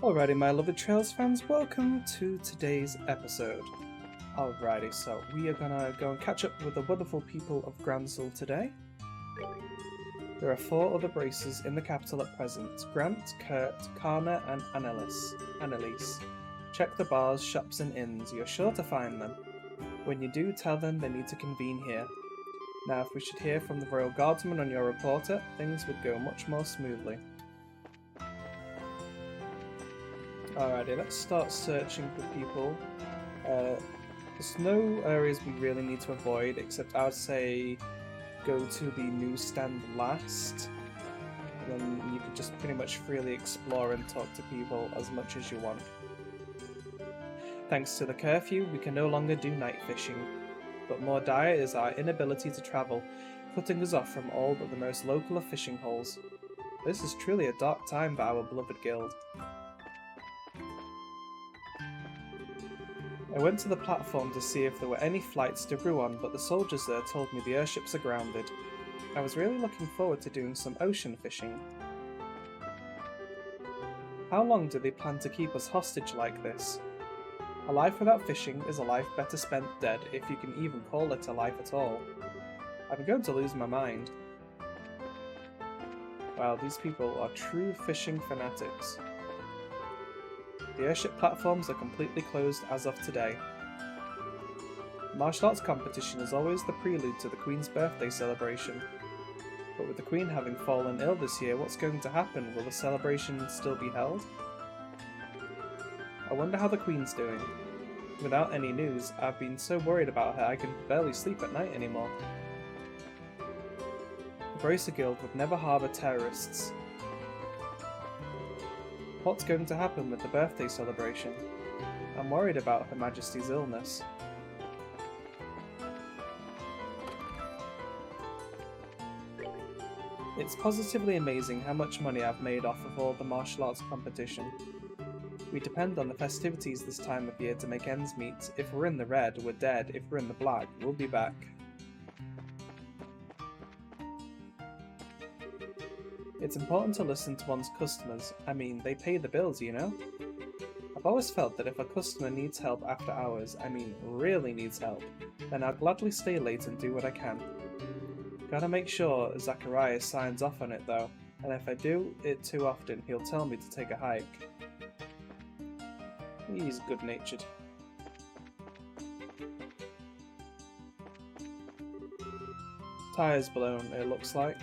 Alrighty, my lovely Trails fans, welcome to today's episode. Alrighty, so we are gonna go and catch up with the wonderful people of Gransel today. There are 4 other braces in the capital at present: Grant, Kurt, Karna, and Annalise. Check the bars, shops, and inns. You're sure to find them. When you do, tell them they need to convene here. Now, if we should hear from the Royal Guardsman on your reporter, things would go much more smoothly. Alrighty, let's start searching for people. There's no areas we really need to avoid, except I would say go to the newsstand last. And then you can just pretty much freely explore and talk to people as much as you want. Thanks to the curfew, we can no longer do night fishing. But more dire is our inability to travel, cutting us off from all but the most local of fishing holes. This is truly a dark time for our beloved guild. I went to the platform to see if there were any flights to Rouen, but the soldiers there told me the airships are grounded. I was really looking forward to doing some ocean fishing. How long do they plan to keep us hostage like this? A life without fishing is a life better spent dead, if you can even call it a life at all. I'm going to lose my mind. Wow, these people are true fishing fanatics. The airship platforms are completely closed as of today. Martial arts competition is always the prelude to the Queen's birthday celebration. But with the Queen having fallen ill this year, what's going to happen? Will the celebration still be held? I wonder how the Queen's doing. Without any news, I've been so worried about her I can barely sleep at night anymore. The Bracer Guild would never harbour terrorists. What's going to happen with the birthday celebration? I'm worried about Her Majesty's illness. It's positively amazing how much money I've made off of all the martial arts competition. We depend on the festivities this time of year to make ends meet. If we're in the red, we're dead. If we're in the black, we'll be back. It's important to listen to one's customers. I mean, they pay the bills, you know? I've always felt that if a customer needs help after hours, I mean really needs help, then I'll gladly stay late and do what I can. Gotta make sure Zacharias signs off on it though, and if I do it too often, he'll tell me to take a hike. He's good-natured. Tyres blown, it looks like.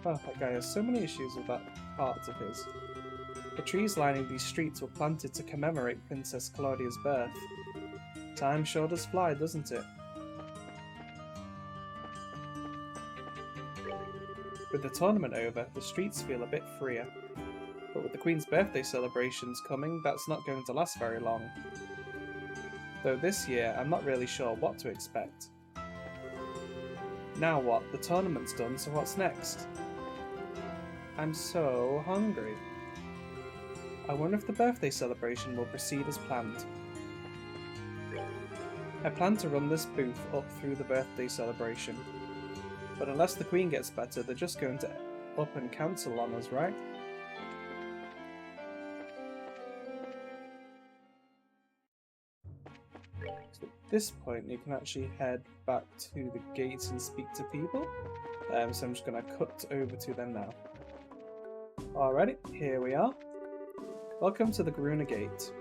Oh, that guy has so many issues with that part of his. The trees lining these streets were planted to commemorate Princess Claudia's birth. Time sure does fly, doesn't it? With the tournament over, the streets feel a bit freer. But with the Queen's birthday celebrations coming, that's not going to last very long. Though this year, I'm not really sure what to expect. Now what? The tournament's done, so what's next? I'm so hungry. I wonder if the birthday celebration will proceed as planned. I plan to run this booth up through the birthday celebration. But unless the Queen gets better, they're just going to up and cancel on us, right? So at this point, you can actually head back to the gates and speak to people. So I'm just going to cut over to them now. Alrighty, here we are. Welcome to the Garuna Gate,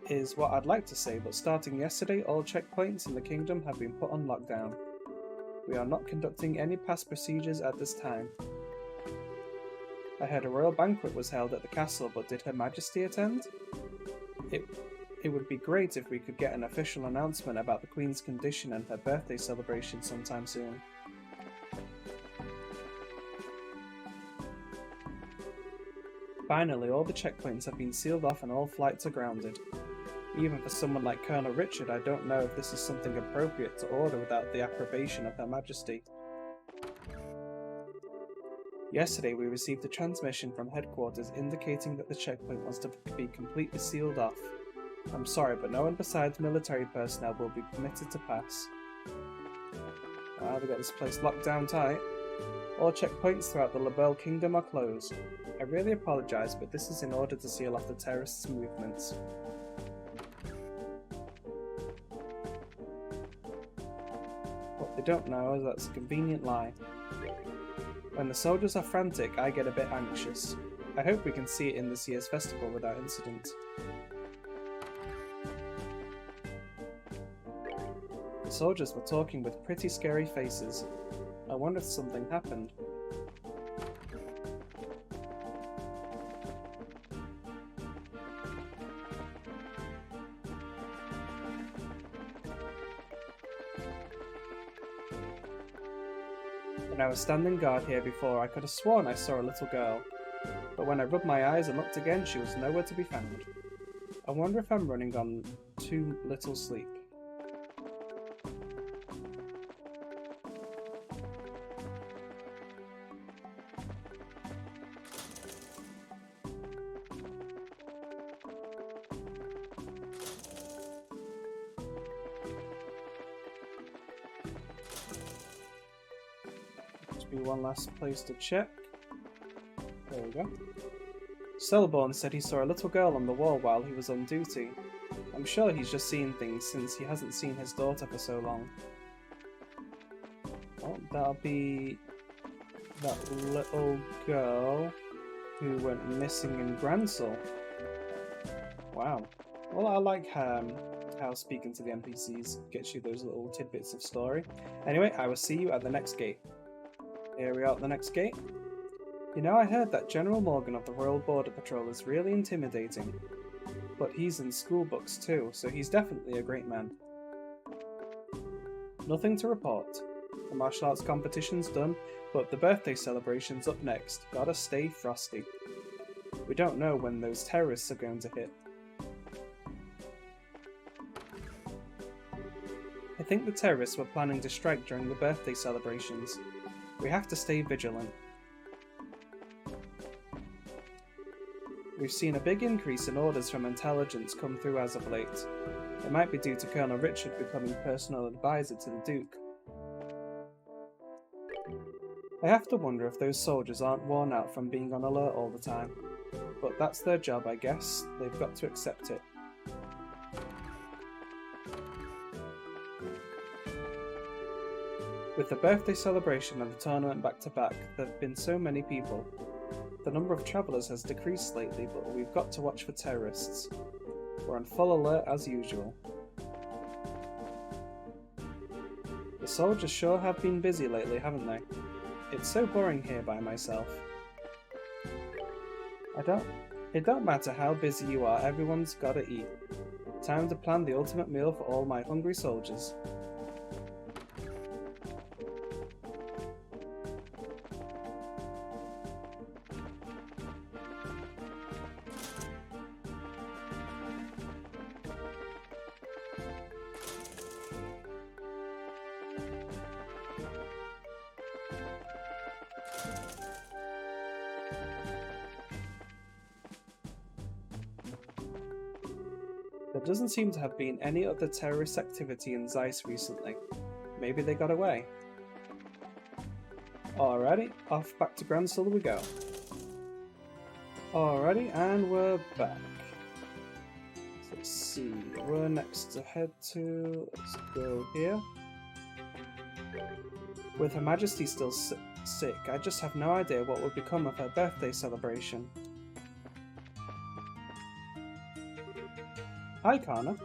is what I'd like to say, but starting yesterday, all checkpoints in the kingdom have been put on lockdown. We are not conducting any pass procedures at this time. I heard a royal banquet was held at the castle, but did Her Majesty attend? It would be great if we could get an official announcement about the Queen's condition and her birthday celebration sometime soon. Finally, all the checkpoints have been sealed off and all flights are grounded. Even for someone like Colonel Richard, I don't know if this is something appropriate to order without the approbation of Her Majesty. Yesterday we received a transmission from headquarters indicating that the checkpoint was to be completely sealed off. I'm sorry, but no one besides military personnel will be permitted to pass. They've got this place locked down tight. All checkpoints throughout the Labelle Kingdom are closed. I really apologise, but this is in order to seal off the terrorists' movements. What they don't know is that's a convenient lie. When the soldiers are frantic, I get a bit anxious. I hope we can see it in this year's festival without incident. The soldiers were talking with pretty scary faces. I wonder if something happened. When I was standing guard here before, I could have sworn I saw a little girl. But when I rubbed my eyes and looked again, she was nowhere to be found. I wonder if I'm running on too little sleep. Be one last place to check. There we go. Selborn said he saw a little girl on the wall while he was on duty. I'm sure he's just seen things since he hasn't seen his daughter for so long. Oh, that'll be that little girl who went missing in Gransel. Wow. Well, I like how speaking to the NPCs gets you those little tidbits of story. Anyway, I will see you at the next gate. Here we are at the next gate. You know, I heard that General Morgan of the Royal Border Patrol is really intimidating. But he's in school books too, so he's definitely a great man. Nothing to report. The martial arts competition's done, but the birthday celebration's up next. Gotta stay frosty. We don't know when those terrorists are going to hit. I think the terrorists were planning to strike during the birthday celebrations. We have to stay vigilant. We've seen a big increase in orders from intelligence come through as of late. It might be due to Colonel Richard becoming personal advisor to the Duke. I have to wonder if those soldiers aren't worn out from being on alert all the time. But that's their job, I guess. They've got to accept it. With the birthday celebration and the tournament back-to-back, there have been so many people. The number of travellers has decreased lately, but we've got to watch for terrorists. We're on full alert as usual. The soldiers sure have been busy lately, haven't they? It's so boring here by myself. It don't matter how busy you are, everyone's gotta eat. Time to plan the ultimate meal for all my hungry soldiers. There doesn't seem to have been any other terrorist activity in Zeiss recently. Maybe they got away. Alrighty, off back to Gransel we go. Alrighty, and we're back. So let's see, we're next to head to... Let's go here. With Her Majesty still sick, I just have no idea what would become of her birthday celebration. Hi, Kana.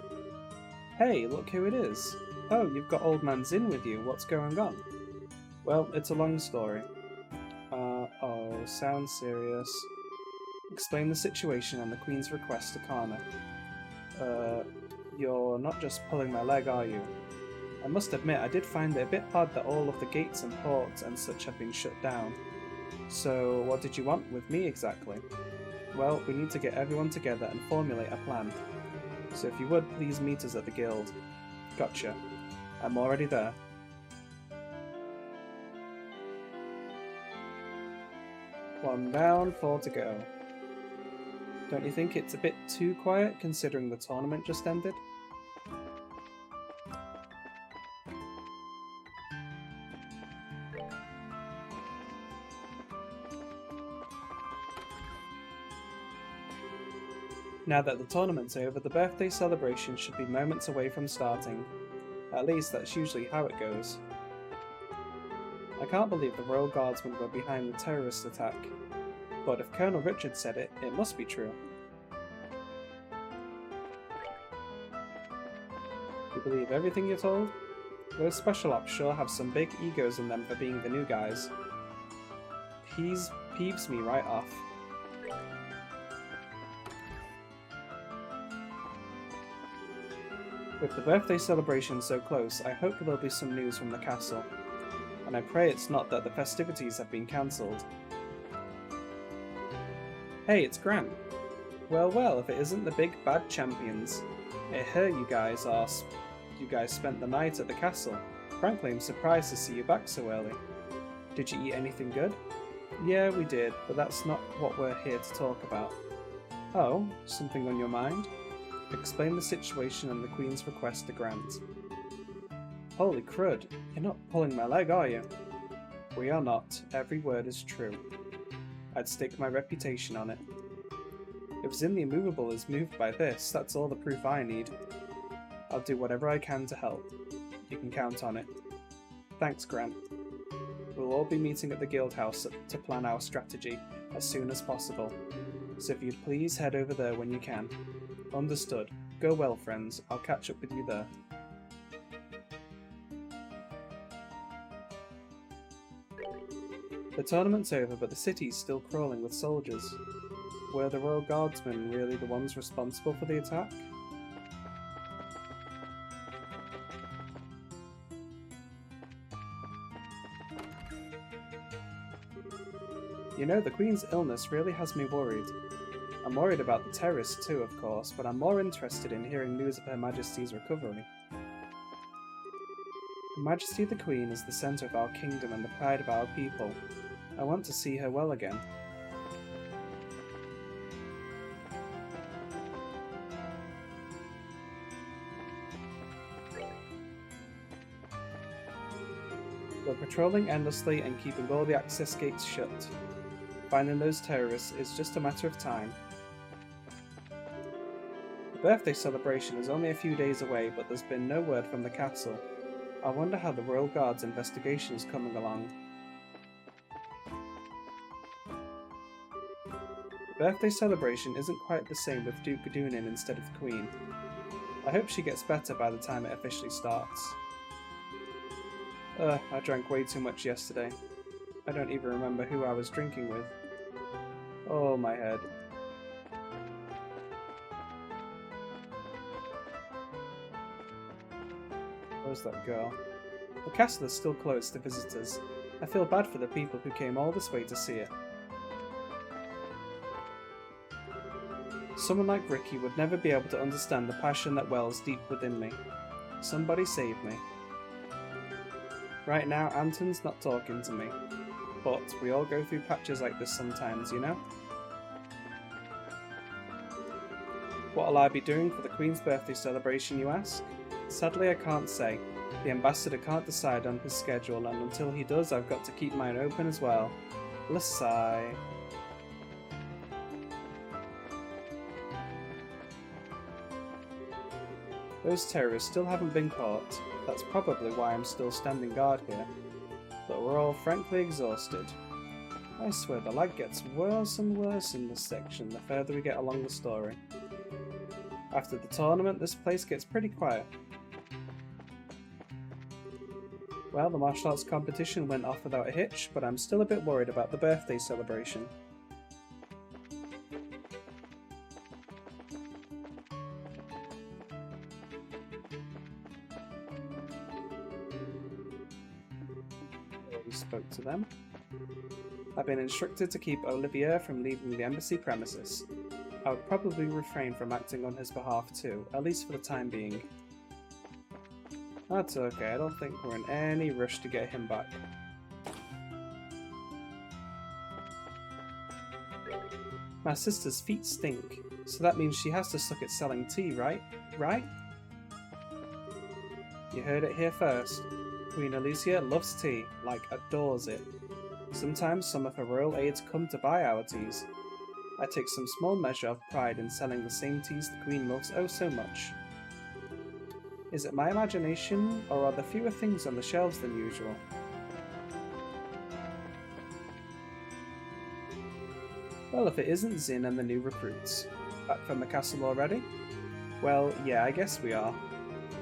Hey, look who it is. Oh, you've got Old Man Zin with you. What's going on? Well, it's a long story. Oh, sounds serious. Explain the situation and the Queen's request to Kana. You're not just pulling my leg, are you? I must admit, I did find it a bit odd that all of the gates and ports and such have been shut down. So, what did you want with me exactly? Well, we need to get everyone together and formulate a plan. So if you would, please meet us at the guild. Gotcha. I'm already there. One down, 4 to go. Don't you think it's a bit too quiet considering the tournament just ended? Now that the tournament's over, the birthday celebration should be moments away from starting. At least that's usually how it goes. I can't believe the Royal Guardsmen were behind the terrorist attack, but if Colonel Richard said it, it must be true. You believe everything you're told? Those special ops sure have some big egos in them for being the new guys. Peeves me right off. With the birthday celebration so close, I hope there'll be some news from the castle. And I pray it's not that the festivities have been cancelled. Hey, it's Grant. Well, if it isn't the big bad champions. I hear you guys spent the night at the castle. Frankly, I'm surprised to see you back so early. Did you eat anything good? Yeah, we did, but that's not what we're here to talk about. Oh, something on your mind? Explain the situation and the Queen's request to Grant. Holy crud, you're not pulling my leg, are you? We are not. Every word is true. I'd stake my reputation on it. If Zim the Immovable is moved by this, that's all the proof I need. I'll do whatever I can to help. You can count on it. Thanks, Grant. We'll all be meeting at the guild house to plan our strategy as soon as possible, so if you'd please head over there when you can. Understood. Go well, friends. I'll catch up with you there. The tournament's over, but the city's still crawling with soldiers. Were the Royal Guardsmen really the ones responsible for the attack? You know, the Queen's illness really has me worried. I'm worried about the terrorists too, of course, but I'm more interested in hearing news of Her Majesty's recovery. Her Majesty the Queen is the centre of our kingdom and the pride of our people. I want to see her well again. We're patrolling endlessly and keeping all the access gates shut. Finding those terrorists is just a matter of time. The birthday celebration is only a few days away, but there's been no word from the castle. I wonder how the Royal Guard's investigation is coming along. The birthday celebration isn't quite the same with Duke Gadoonin instead of the Queen. I hope she gets better by the time it officially starts. I drank way too much yesterday. I don't even remember who I was drinking with. Oh, my head. Where's that girl? The castle is still closed to visitors. I feel bad for the people who came all this way to see it. Someone like Ricky would never be able to understand the passion that wells deep within me. Somebody save me. Right now, Anton's not talking to me. But we all go through patches like this sometimes, you know? What'll I be doing for the Queen's birthday celebration, you ask? Sadly, I can't say. The ambassador can't decide on his schedule, and until he does, I've got to keep mine open as well. Sigh. Those terrorists still haven't been caught. That's probably why I'm still standing guard here. But we're all frankly exhausted. I swear the lag gets worse and worse in this section the further we get along the story. After the tournament, this place gets pretty quiet. Well, the martial arts competition went off without a hitch, but I'm still a bit worried about the birthday celebration. Already spoke to them. I've been instructed to keep Olivier from leaving the embassy premises. I would probably refrain from acting on his behalf too, at least for the time being. That's okay, I don't think we're in any rush to get him back. My sister's feet stink, so that means she has to suck at selling tea, right? Right? You heard it here first. Queen Alicia loves tea, like adores it. Sometimes some of her royal aides come to buy our teas. I take some small measure of pride in selling the same teas the Queen loves oh so much. Is it my imagination, or are there fewer things on the shelves than usual? Well, if it isn't Zin and the new recruits. Back from the castle already? Well, yeah, I guess we are.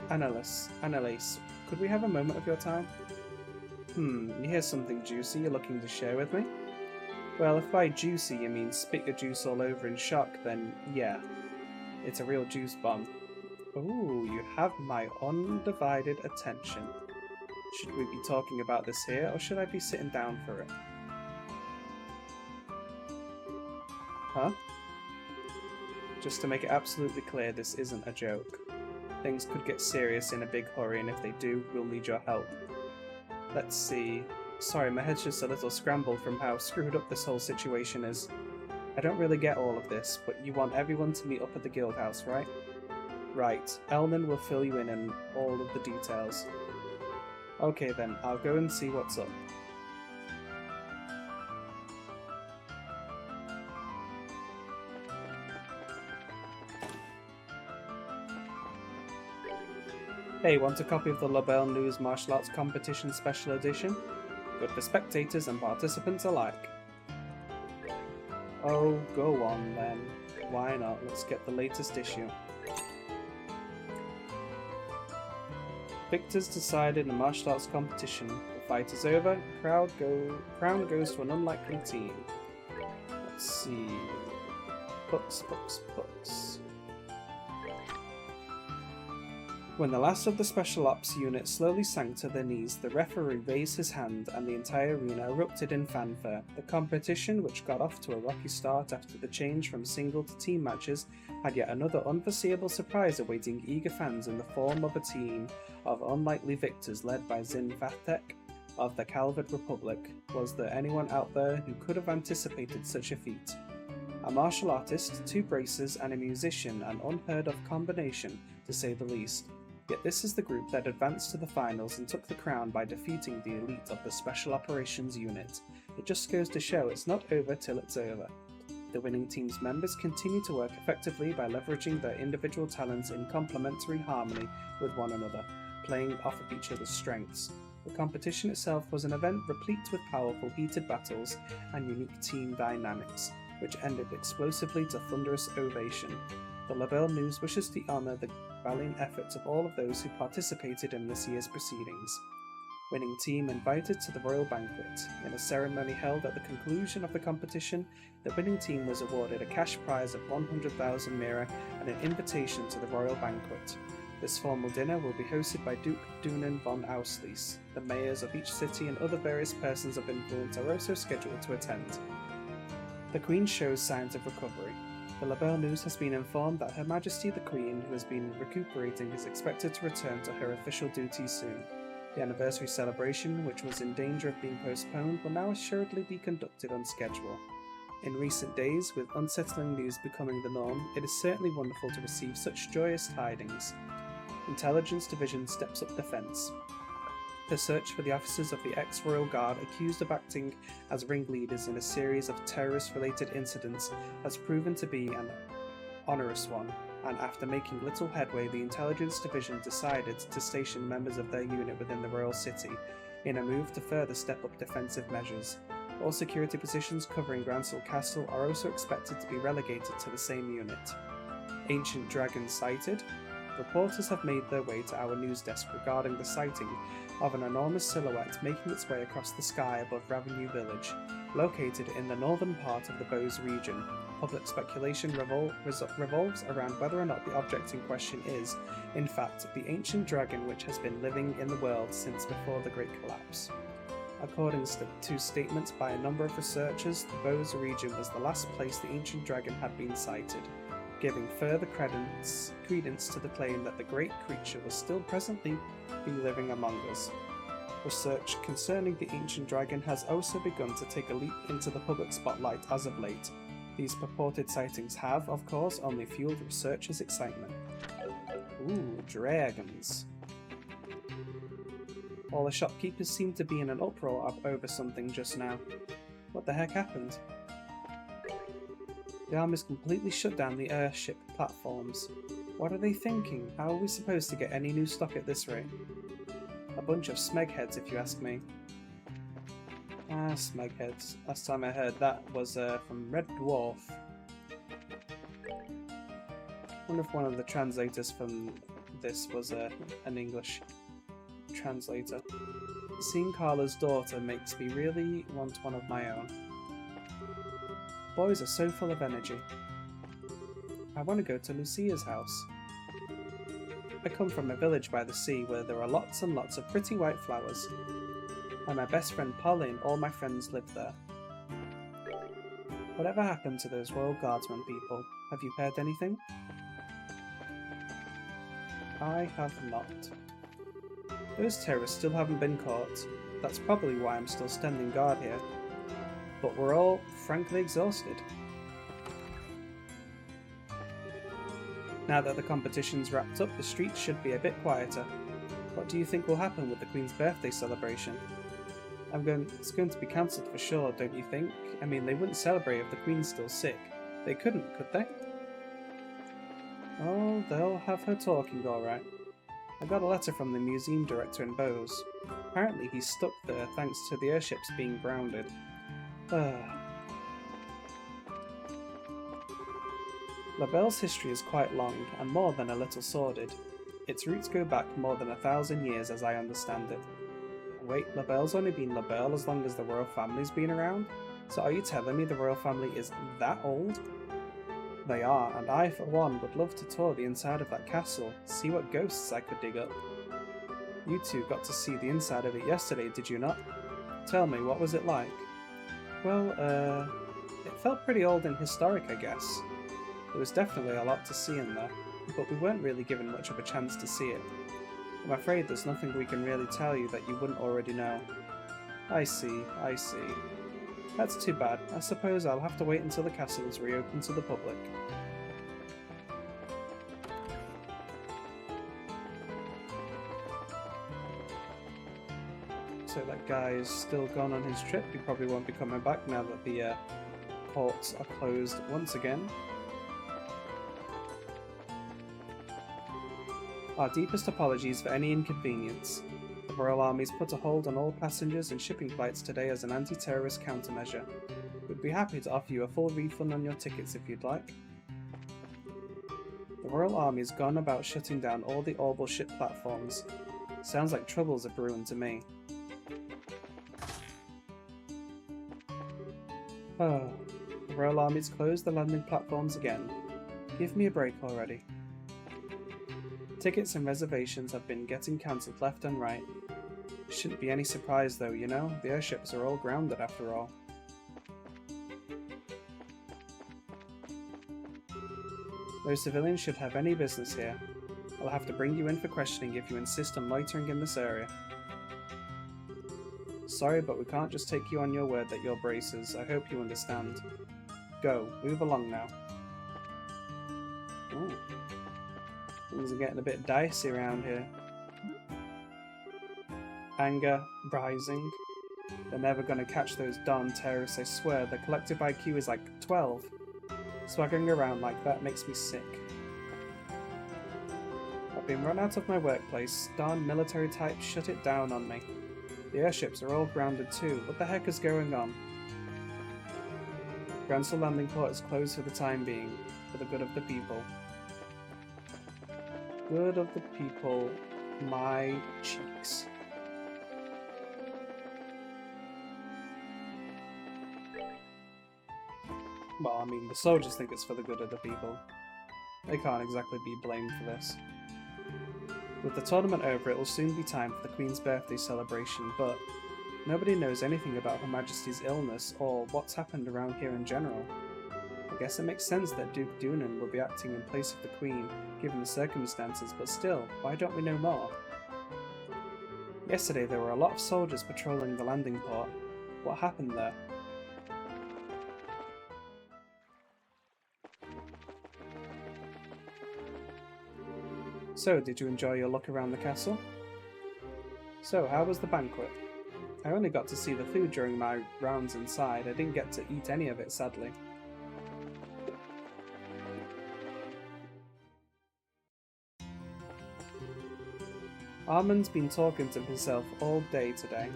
Annalise, could we have a moment of your time? You hear something juicy you're looking to share with me? Well, if by juicy you mean spit your juice all over in shock, then yeah. It's a real juice bomb. Ooh, you have my undivided attention. Should we be talking about this here, or should I be sitting down for it? Huh? Just to make it absolutely clear, this isn't a joke. Things could get serious in a big hurry, and if they do, we'll need your help. Let's see. Sorry, my head's just a little scrambled from how screwed up this whole situation is. I don't really get all of this, but you want everyone to meet up at the guild house, right? Right. Elnan will fill you in on all of the details. Okay then, I'll go and see what's up. Hey, want a copy of the Labelle News Martial Arts Competition Special Edition? Good for spectators and participants alike. Oh, go on then. Why not? Let's get the latest issue. Victors decided in the martial arts competition. The fight is over. Crown goes to an unlikely team. Let's see. Books. When the last of the Special Ops unit slowly sank to their knees, the referee raised his hand and the entire arena erupted in fanfare. The competition, which got off to a rocky start after the change from single to team matches, had yet another unforeseeable surprise awaiting eager fans in the form of a team of unlikely victors led by Zin Vathek of the Calvard Republic. Was there anyone out there who could have anticipated such a feat? A martial artist, 2 bracers, and a musician, an unheard of combination, to say the least. Yet this is the group that advanced to the finals and took the crown by defeating the elite of the Special Operations Unit. It just goes to show it's not over till it's over. The winning team's members continue to work effectively by leveraging their individual talents in complementary harmony with one another, playing off of each other's strengths. The competition itself was an event replete with powerful heated battles and unique team dynamics, which ended explosively to thunderous ovation. The Labelle News wishes to honour the valiant efforts of all of those who participated in this year's proceedings. Winning team invited to the Royal Banquet. In a ceremony held at the conclusion of the competition, the winning team was awarded a cash prize of 100,000 Mira and an invitation to the Royal Banquet. This formal dinner will be hosted by Duke Dunan von Auslies. The mayors of each city and other various persons of influence are also scheduled to attend. The Queen shows signs of recovery. The Labelle News has been informed that Her Majesty the Queen, who has been recuperating, is expected to return to her official duties soon. The anniversary celebration, which was in danger of being postponed, will now assuredly be conducted on schedule. In recent days, with unsettling news becoming the norm, it is certainly wonderful to receive such joyous tidings. Intelligence Division steps up defence. The search for the officers of the ex-Royal Guard accused of acting as ringleaders in a series of terrorist-related incidents has proven to be an onerous one, and after making little headway, the Intelligence Division decided to station members of their unit within the Royal City, in a move to further step up defensive measures. All security positions covering Gransel Castle are also expected to be relegated to the same unit. Ancient Dragon sighted. Reporters have made their way to our news desk regarding the sighting of an enormous silhouette making its way across the sky above Ravenue Village, located in the northern part of the Bose region. Public speculation revolves around whether or not the object in question is, in fact, the ancient dragon which has been living in the world since before the Great Collapse. According to statements by a number of researchers, the Bose region was the last place the ancient dragon had been sighted, giving further credence to the claim that the great creature was still presently be living among us. Research concerning the ancient dragon has also begun to take a leap into the public spotlight as of late. These purported sightings have, of course, only fueled researchers' excitement. Ooh, dragons. All the shopkeepers seem to be in an uproar over something just now. What the heck happened? The army's completely shut down the airship platforms. What are they thinking? How are we supposed to get any new stock at this rate? A bunch of smegheads, if you ask me. Ah, smegheads. Last time I heard that was from Red Dwarf. I wonder if one of the translators from this was an English translator. Seeing Carla's daughter makes me really want one of my own. Boys are so full of energy. I want to go to Lucia's house. I come from a village by the sea where there are lots and lots of pretty white flowers. And my best friend Polly and all my friends live there. Whatever happened to those Royal Guardsmen people? Have you heard anything? I have not. Those terrorists still haven't been caught. That's probably why I'm still standing guard here. But we're all frankly exhausted. Now that the competition's wrapped up, the streets should be a bit quieter. What do you think will happen with the Queen's birthday celebration? It's going to be cancelled for sure, don't you think? I mean, they wouldn't celebrate if the Queen's still sick. They couldn't, could they? Oh, they'll have her talking alright. I got a letter from the museum director in Bose. Apparently he's stuck there thanks to the airships being grounded. La Belle's history is quite long, and more than a little sordid. Its roots go back more than 1,000 years as I understand it. Wait, La Belle's only been La Belle as long as the royal family's been around? So are you telling me the royal family is that old? They are, and I for one would love to tour the inside of that castle, see what ghosts I could dig up. You two got to see the inside of it yesterday, did you not? Tell me, what was it like? Well, it felt pretty old and historic, I guess. There was definitely a lot to see in there, but we weren't really given much of a chance to see it. I'm afraid there's nothing we can really tell you that you wouldn't already know. I see, I see. That's too bad. I suppose I'll have to wait until the castle is reopened to the public. So that guy is still gone on his trip. He probably won't be coming back now that the ports are closed once again. Our deepest apologies for any inconvenience. The Royal Army's put a hold on all passengers and shipping flights today as an anti-terrorist countermeasure. We'd be happy to offer you a full refund on your tickets if you'd like. The Royal Army's gone about shutting down all the orbital ship platforms. Sounds like troubles are brewing to me. Oh, the Royal Army's closed the landing platforms again. Give me a break already. Tickets and reservations have been getting cancelled left and right. Shouldn't be any surprise though, you know? The airships are all grounded after all. No civilians should have any business here. I'll have to bring you in for questioning if you insist on loitering in this area. Sorry, but we can't just take you on your word that you're braces. I hope you understand. Go, move along now. Ooh. Things are getting a bit dicey around here. Anger rising. They're never going to catch those darn terrorists, I swear. Their collective IQ is like 12. Swaggering around like that makes me sick. I've been run out of my workplace. Darn military types shut it down on me. The airships are all grounded too. What the heck is going on? Gransel Landing Port is closed for the time being, for the good of the people. Good of the people, my cheeks. Well, I mean, the soldiers think it's for the good of the people. They can't exactly be blamed for this. With the tournament over, it will soon be time for the Queen's birthday celebration, but nobody knows anything about Her Majesty's illness or what's happened around here in general. I guess it makes sense that Duke Doonan would be acting in place of the Queen, given the circumstances, but still, why don't we know more? Yesterday there were a lot of soldiers patrolling the landing port. What happened there? So, did you enjoy your look around the castle? So, how was the banquet? I only got to see the food during my rounds inside. I didn't get to eat any of it, sadly. Armand's been talking to himself all day today.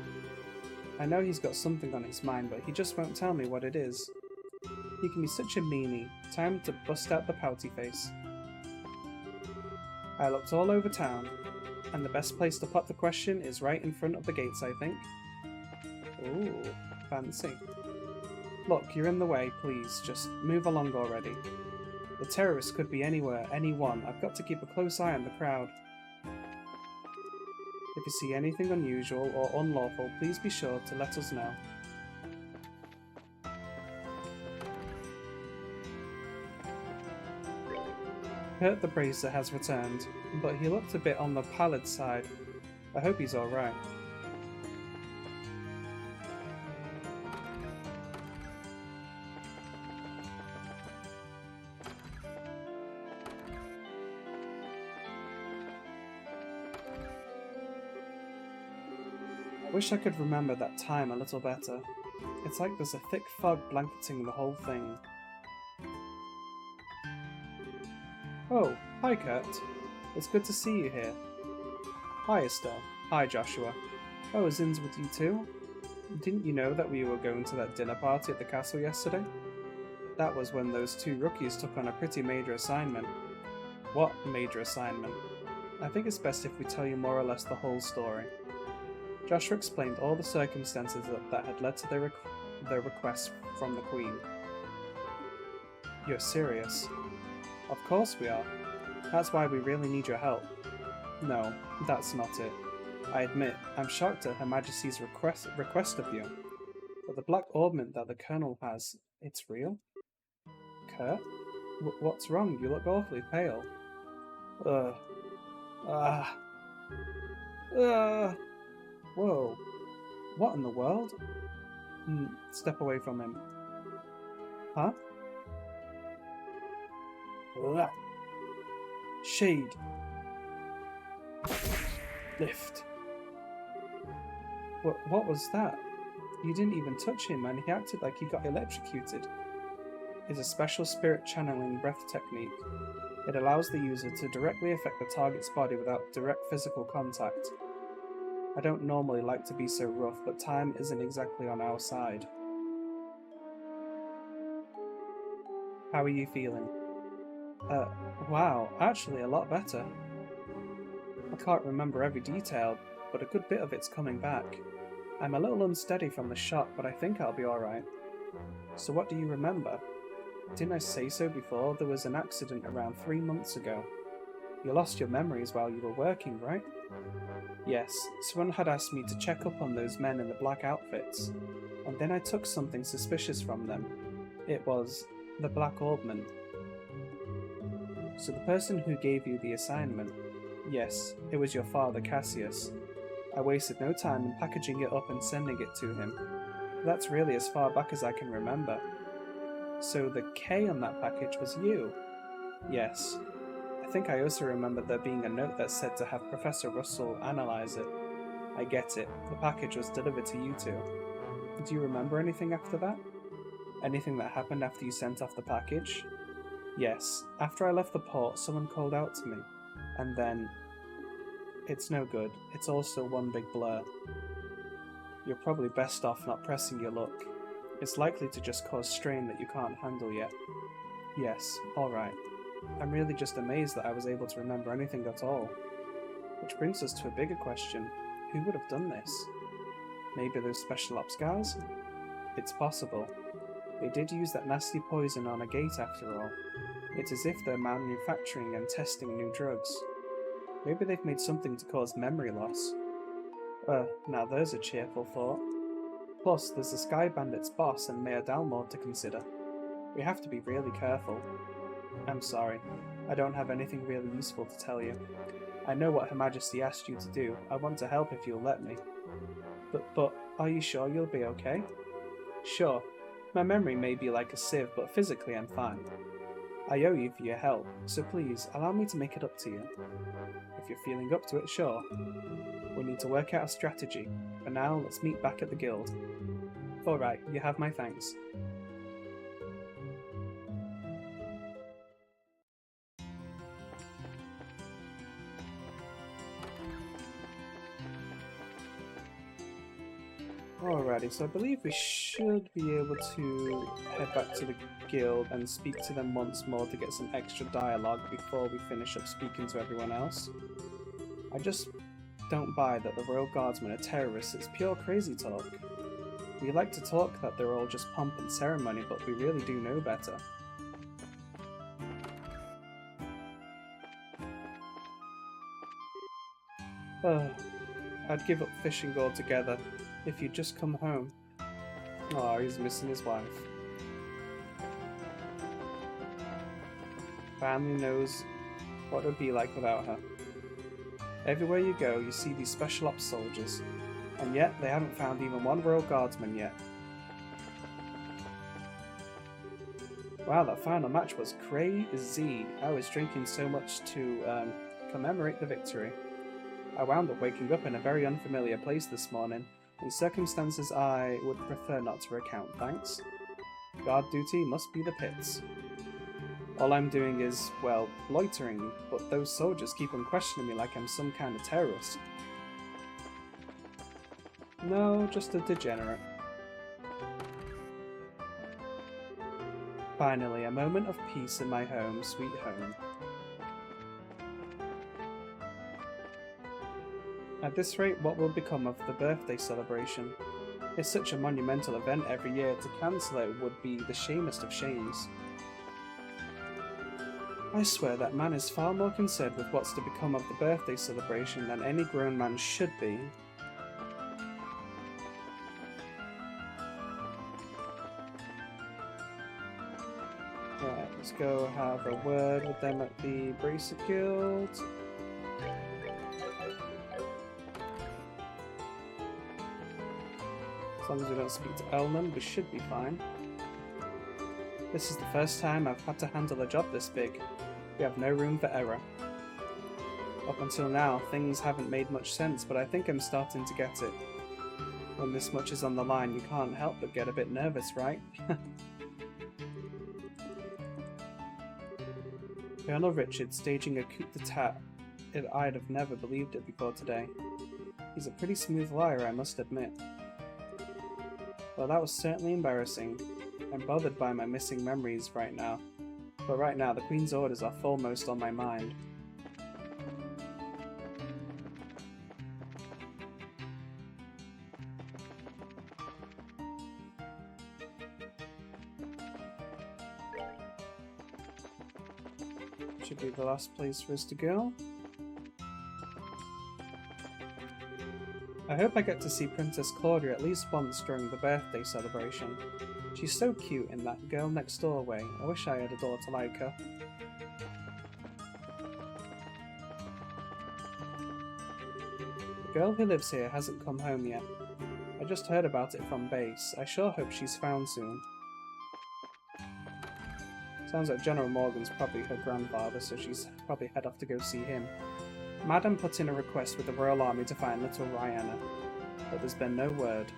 I know he's got something on his mind, but he just won't tell me what it is. He can be such a meanie. Time to bust out the pouty face. I looked all over town, and the best place to pop the question is right in front of the gates, I think. Ooh, fancy. Look, you're in the way, please, just move along already. The terrorists could be anywhere, anyone. I've got to keep a close eye on the crowd. If you see anything unusual or unlawful, please be sure to let us know. Kurt the Bracer has returned, but he looked a bit on the pallid side. I hope he's alright. I wish I could remember that time a little better. It's like there's a thick fog blanketing the whole thing. Oh, hi Kurt. It's good to see you here. Hi Estelle. Hi Joshua. Oh, Zin's with you too? Didn't you know that we were going to that dinner party at the castle yesterday? That was when those two rookies took on a pretty major assignment. What major assignment? I think it's best if we tell you more or less the whole story. Joshua explained all the circumstances that had led to their request from the Queen. You're serious? Of course we are. That's why we really need your help. No, that's not it. I admit, I'm shocked at Her Majesty's request of you. But the black ornament that the Colonel has, it's real? Kurt? What's wrong? You look awfully pale. Whoa. What in the world? Step away from him. Huh? Ugh. Shade. Lift. What was that? You didn't even touch him and he acted like he got electrocuted. It's a special spirit channeling breath technique. It allows the user to directly affect the target's body without direct physical contact. I don't normally like to be so rough, but time isn't exactly on our side. How are you feeling? Wow, actually a lot better. I can't remember every detail, but a good bit of it's coming back. I'm a little unsteady from the shock, but I think I'll be alright. So what do you remember? Didn't I say so before? There was an accident around 3 months ago. You lost your memories while you were working, right? Yes, someone had asked me to check up on those men in the black outfits, and then I took something suspicious from them. It was the black ornament. So the person who gave you the assignment, yes, it was your father Cassius. I wasted no time in packaging it up and sending it to him. That's really as far back as I can remember. So the K on that package was you? Yes. I think I also remember there being a note that said to have Professor Russell analyze it. I get it. The package was delivered to you two. Do you remember anything after that? Anything that happened after you sent off the package? Yes. After I left the port, someone called out to me. And then... It's no good. It's also one big blur. You're probably best off not pressing your luck. It's likely to just cause strain that you can't handle yet. Yes, alright. I'm really just amazed that I was able to remember anything at all. Which brings us to a bigger question. Who would have done this? Maybe those special ops guys? It's possible. They did use that nasty poison on a gate after all. It's as if they're manufacturing and testing new drugs. Maybe they've made something to cause memory loss. Now there's a cheerful thought. Plus, there's the Sky Bandit's boss and Mayor Dalmore to consider. We have to be really careful. I'm sorry. I don't have anything really useful to tell you. I know what Her Majesty asked you to do. I want to help if you'll let me. But are you sure you'll be okay? Sure. My memory may be like a sieve, but physically I'm fine. I owe you for your help, so please, allow me to make it up to you. If you're feeling up to it, sure. We need to work out a strategy. For now, let's meet back at the guild. Alright, you have my thanks. Alrighty, so I believe we should be able to head back to the guild and speak to them once more to get some extra dialogue before we finish up speaking to everyone else. I just don't buy that the Royal Guardsmen are terrorists. It's pure crazy talk. We like to talk that they're all just pomp and ceremony, but we really do know better. Oh, I'd give up fishing altogether if you'd just come home. Oh, he's missing his wife. Family knows what it would be like without her. Everywhere you go, you see these special ops soldiers, and yet they haven't found even one Royal Guardsman yet. Wow, that final match was crazy. I was drinking so much to commemorate the victory. I wound up waking up in a very unfamiliar place this morning, in circumstances I would prefer not to recount, thanks. Guard duty must be the pits. All I'm doing is, well, loitering, but those soldiers keep on questioning me like I'm some kind of terrorist. No, just a degenerate. Finally, a moment of peace in my home, sweet home. At this rate, what will become of the birthday celebration? It's such a monumental event every year, to cancel it would be the shamest of shames. I swear that man is far more concerned with what's to become of the birthday celebration than any grown man should be. Right, let's go have a word with them at the Bracer Guild. As long as we don't speak to Elman, we should be fine. This is the first time I've had to handle a job this big. We have no room for error. Up until now, things haven't made much sense, but I think I'm starting to get it. When this much is on the line, you can't help but get a bit nervous, right? Colonel Richard staging a coup d'etat. I'd have never believed it before today. He's a pretty smooth liar, I must admit. Well, that was certainly embarrassing. I'm bothered by my missing memories right now. But right now, the Queen's orders are foremost on my mind. Should be the last place for us to go. I hope I get to see Princess Claudia at least once during the birthday celebration. She's so cute in that girl next door way. I wish I had a daughter like her. The girl who lives here hasn't come home yet. I just heard about it from base. I sure hope she's found soon. Sounds like General Morgan's probably her grandfather, so she's probably head off to go see him. Madam put in a request with the Royal Army to find little Rihanna, but there's been no word.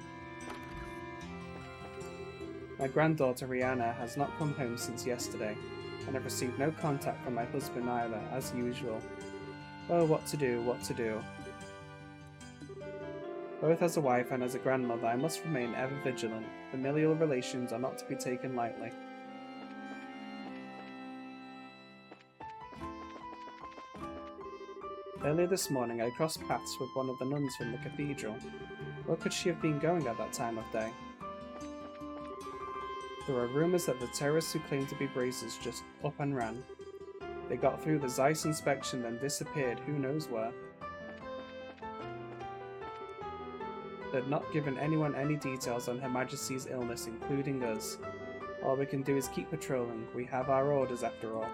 My granddaughter Rihanna has not come home since yesterday, and I've received no contact from my husband either, as usual. Oh, what to do, what to do. Both as a wife and as a grandmother, I must remain ever vigilant. Familial relations are not to be taken lightly. Earlier this morning, I crossed paths with one of the nuns from the cathedral. Where could she have been going at that time of day? There are rumours that the terrorists who claim to be bracers just up and ran. They got through the Zeiss inspection, then disappeared who knows where. They'd not given anyone any details on Her Majesty's illness, including us. All we can do is keep patrolling. We have our orders after all.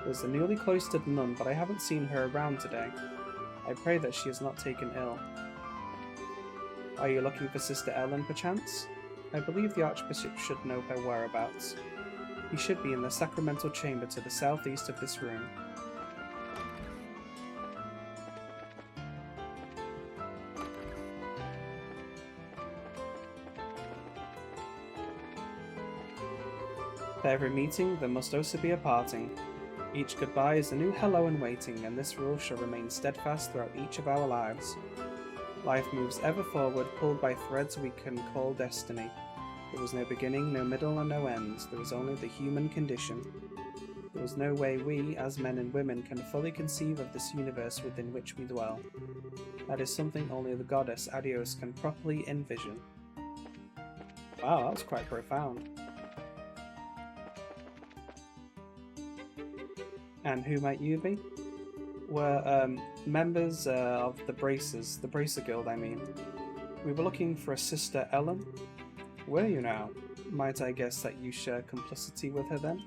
There's a newly cloistered nun, but I haven't seen her around today. I pray that she is not taken ill. Are you looking for Sister Ellen, perchance? I believe the Archbishop should know her whereabouts. He should be in the sacramental chamber to the southeast of this room. For every meeting, there must also be a parting. Each goodbye is a new hello in waiting, and this rule shall remain steadfast throughout each of our lives. Life moves ever forward, pulled by threads we can call destiny. There was no beginning, no middle, and no end. There was only the human condition. There is no way we, as men and women, can fully conceive of this universe within which we dwell. That is something only the goddess Adios can properly envision. Wow, that was quite profound. And who might you be? We're members of the Bracers, the Bracer Guild, I mean. We were looking for a Sister Ellen. Were you now? Might I guess that you share complicity with her then?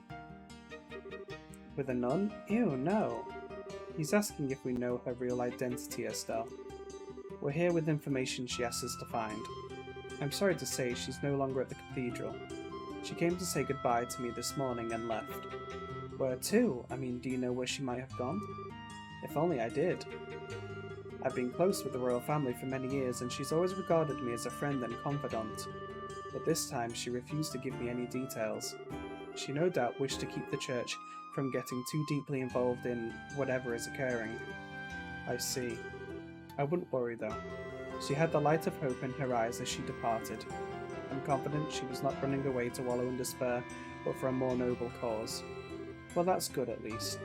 With a nun? Ew, no. He's asking if we know her real identity, Estelle. We're here with information she asked us to find. I'm sorry to say she's no longer at the cathedral. She came to say goodbye to me this morning and left. Where to? I mean, do you know where she might have gone? If only I did. I've been close with the royal family for many years, and she's always regarded me as a friend and confidant. But this time she refused to give me any details. She no doubt wished to keep the church from getting too deeply involved in whatever is occurring. I see. I wouldn't worry though. She had the light of hope in her eyes as she departed. I'm confident she was not running away to wallow in despair, but for a more noble cause. Well, that's good at least.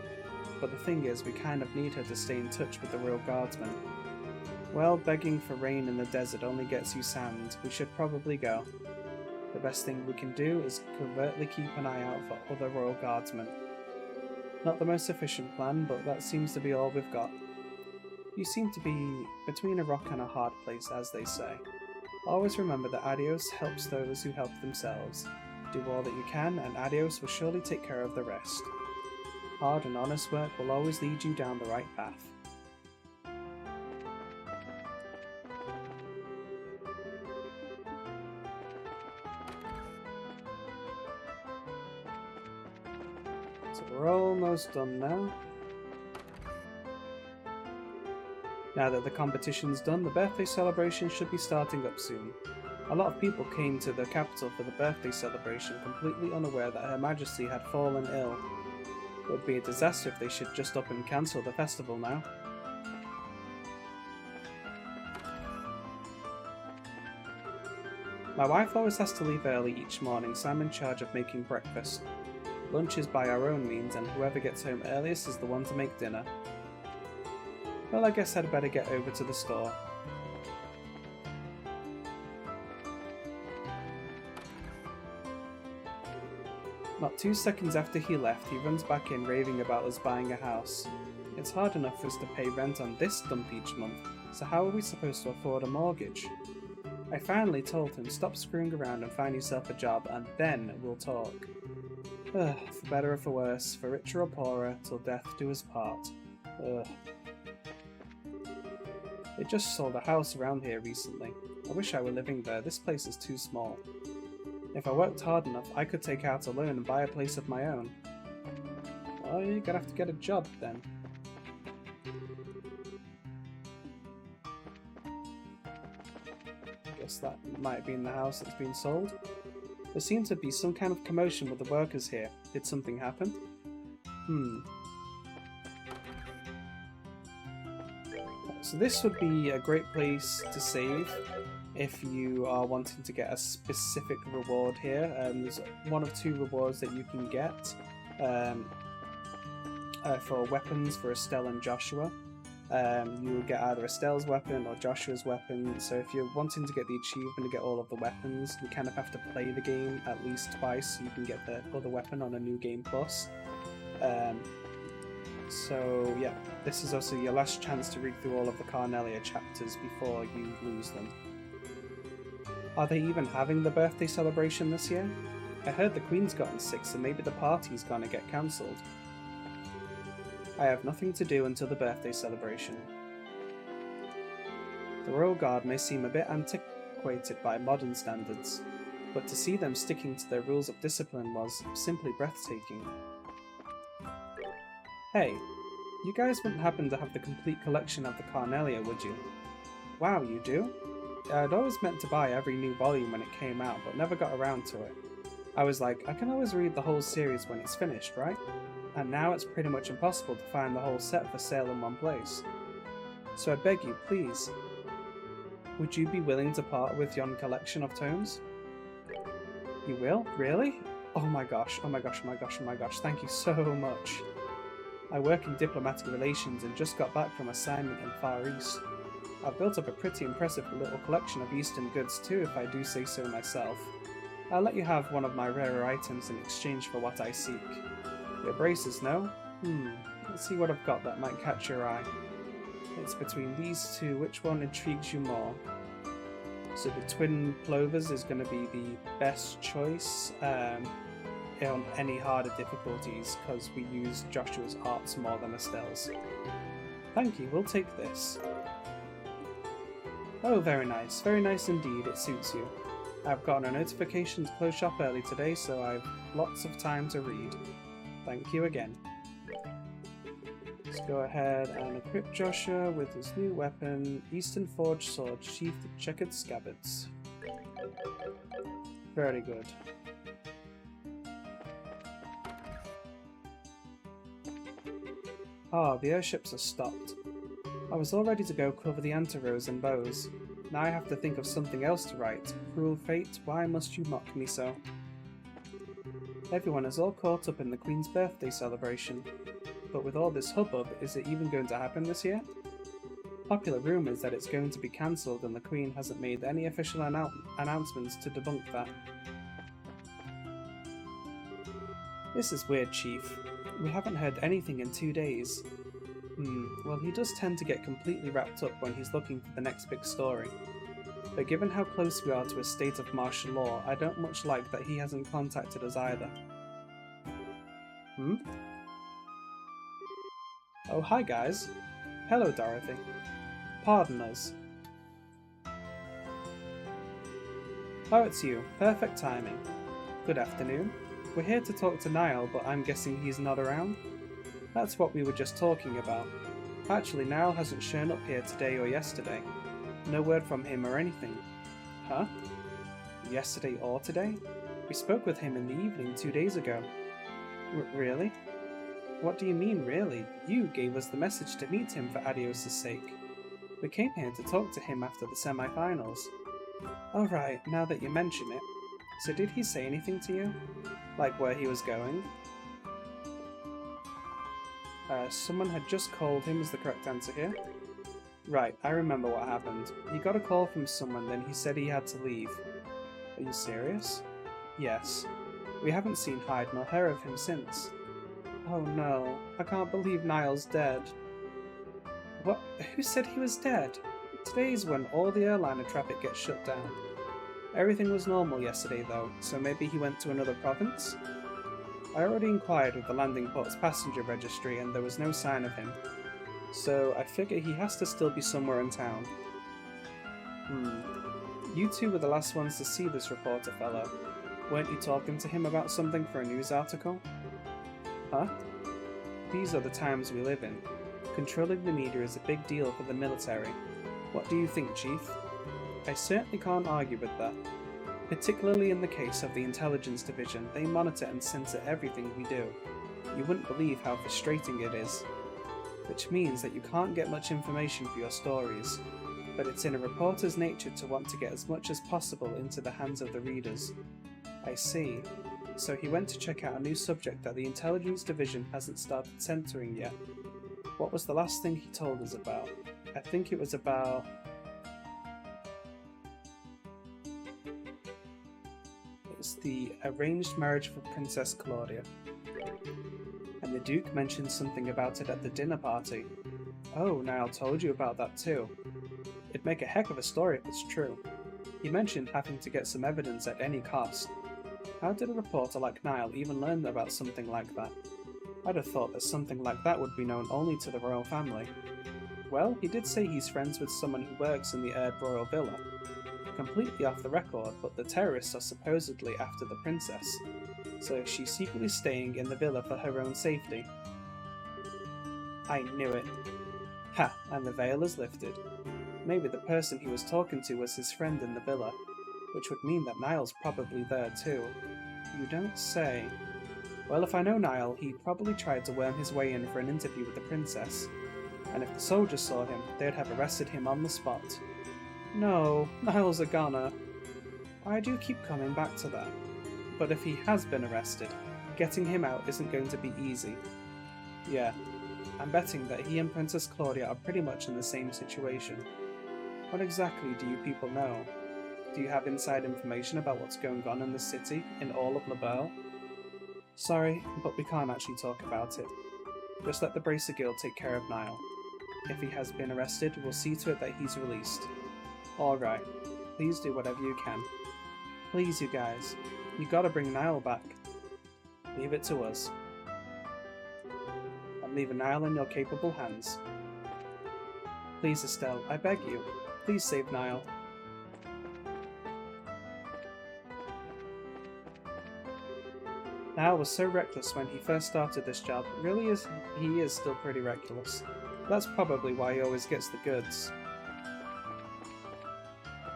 But the thing is, we kind of need her to stay in touch with the Royal Guardsmen. Well, begging for rain in the desert only gets you sand. We should probably go. The best thing we can do is covertly keep an eye out for other Royal Guardsmen. Not the most efficient plan, but that seems to be all we've got. You seem to be between a rock and a hard place, as they say. Always remember that Adios helps those who help themselves. Do all that you can, and Adios will surely take care of the rest. Hard and honest work will always lead you down the right path. So we're almost done now. Now that the competition's done, the birthday celebration should be starting up soon. A lot of people came to the capital for the birthday celebration, completely unaware that Her Majesty had fallen ill. It would be a disaster if they should just up and cancel the festival now. My wife always has to leave early each morning, so I'm in charge of making breakfast. Lunch is by our own means, and whoever gets home earliest is the one to make dinner. Well, I guess I'd better get over to the store. Not 2 seconds after he left, he runs back in raving about us buying a house. It's hard enough for us to pay rent on this dump each month, so how are we supposed to afford a mortgage? I finally told him, stop screwing around and find yourself a job, and then we'll talk. For better or for worse, for richer or poorer, till death do us part. They just sold a house around here recently. I wish I were living there, this place is too small. If I worked hard enough, I could take out a loan and buy a place of my own. Well, you're gonna have to get a job then. Guess that might be in the house that's been sold. There seems to be some kind of commotion with the workers here. Did something happen? So this would be a great place to save if you are wanting to get a specific reward here. There's one of two rewards that you can get for weapons for Estelle and Joshua. You will get either Estelle's weapon or Joshua's weapon, so if you're wanting to get the achievement to get all of the weapons, you kind of have to play the game at least twice so you can get the other weapon on a New Game Plus. So yeah, this is also your last chance to read through all of the Carnelia chapters before you lose them. Are they even having the birthday celebration this year? I heard the Queen's gotten sick, so maybe the party's gonna get cancelled. I have nothing to do until the birthday celebration. The Royal Guard may seem a bit antiquated by modern standards, but to see them sticking to their rules of discipline was simply breathtaking. Hey, you guys wouldn't happen to have the complete collection of the Carnelia, would you? Wow, you do? I'd always meant to buy every new volume when it came out, but never got around to it. I was like, I can always read the whole series when it's finished, right? and now it's pretty much impossible to find the whole set for sale in one place. So I beg you, please, would you be willing to part with yon collection of tomes? You will? Really? Oh my gosh, oh my gosh, oh my gosh, oh my gosh, thank you so much. I work in diplomatic relations and just got back from assignment in Far East. I've built up a pretty impressive little collection of Eastern goods too, if I do say so myself. I'll let you have one of my rarer items in exchange for what I seek. Your braces, no? Let's see what I've got that might catch your eye. It's between these two, which one intrigues you more? So the twin plovers is going to be the best choice on any harder difficulties, because we use Joshua's arts more than Estelle's. Thank you, we'll take this. Oh, very nice indeed, it suits you. I've gotten a notification to close shop early today, so I've lots of time to read. Thank you again. Let's go ahead and equip Joshua with his new weapon, Eastern Forged Sword, sheathed with checkered scabbards. Very good. Ah, the airships are stopped. I was all ready to go cover the anti-rows and bows. Now I have to think of something else to write. Cruel fate, why must you mock me so? Everyone is all caught up in the Queen's birthday celebration. But with all this hubbub, is it even going to happen this year? Popular rumour is that it's going to be cancelled and the Queen hasn't made any official announcements to debunk that. This is weird, Chief. We haven't heard anything in 2 days. Well, he does tend to get completely wrapped up when he's looking for the next big story. But given how close we are to a state of martial law, I don't much like that he hasn't contacted us either. Oh, hi guys. Hello, Dorothy. Pardon us. Oh, it's you. Perfect timing. Good afternoon. We're here to talk to Niall, but I'm guessing he's not around? That's what we were just talking about. Actually, Niall hasn't shown up here today or yesterday. No word from him or anything. Huh? Yesterday or today? We spoke with him in the evening 2 days ago. Really? What do you mean, really? You gave us the message to meet him for Adios' sake. We came here to talk to him after the semi-finals. Oh right, now that you mention it. So did he say anything to you? Like where he was going? Someone had just called him is the correct answer here. Right, I remember what happened. He got a call from someone, then he said he had to leave. Are you serious? Yes. We haven't seen hide nor hair of him since. Oh no, I can't believe Niall's dead. What? Who said he was dead? Today's when all the airliner traffic gets shut down. Everything was normal yesterday though, so maybe he went to another province? I already inquired with the landing port's passenger registry and there was no sign of him. So I figure he has to still be somewhere in town. You two were the last ones to see this reporter fellow. Weren't you talking to him about something for a news article? Huh? These are the times we live in. Controlling the media is a big deal for the military. What do you think, Chief? I certainly can't argue with that. Particularly in the case of the Intelligence Division, they monitor and censor everything we do. You wouldn't believe how frustrating it is. Which means that you can't get much information for your stories. But it's in a reporter's nature to want to get as much as possible into the hands of the readers. I see. So he went to check out a new subject that the Intelligence Division hasn't started censoring yet. What was the last thing he told us about? I think it was about... It's the arranged marriage for Princess Claudia. And the Duke mentioned something about it at the dinner party. Oh, Niall told you about that too. It'd make a heck of a story if it's true. He mentioned having to get some evidence at any cost. How did a reporter like Niall even learn about something like that? I'd have thought that something like that would be known only to the royal family. Well, he did say he's friends with someone who works in the Erd Royal Villa. Completely off the record, but the terrorists are supposedly after the princess, so she's secretly staying in the villa for her own safety. I knew it. Ha, and the veil is lifted. Maybe the person he was talking to was his friend in the villa, which would mean that Niall's probably there too. You don't say. Well, if I know Niall, he probably tried to worm his way in for an interview with the princess. And if the soldiers saw him, they'd have arrested him on the spot. No, Niall's a goner. I do keep coming back to that. But if he has been arrested, getting him out isn't going to be easy. Yeah, I'm betting that he and Princess Claudia are pretty much in the same situation. What exactly do you people know? Do you have inside information about what's going on in the city, in all of LaBelle? Sorry, but we can't actually talk about it. Just let the Bracer Guild take care of Niall. If he has been arrested, we'll see to it that he's released. Alright, please do whatever you can. Please, you guys, you gotta bring Niall back. Leave it to us. I'm leaving Niall in your capable hands. Please, Estelle, I beg you, please save Niall. Niall was so reckless when he first started this job. He is still pretty reckless. That's probably why he always gets the goods.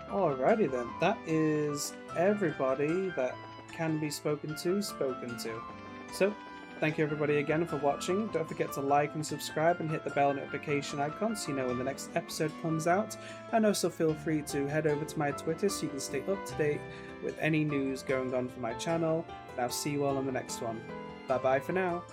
Alrighty then, that is everybody that can be spoken to. So, thank you everybody again for watching. Don't forget to like and subscribe and hit the bell notification icon so you know when the next episode comes out. And also feel free to head over to my Twitter so you can stay up to date with any news going on for my channel. And I'll see you all on the next one. Bye bye for now.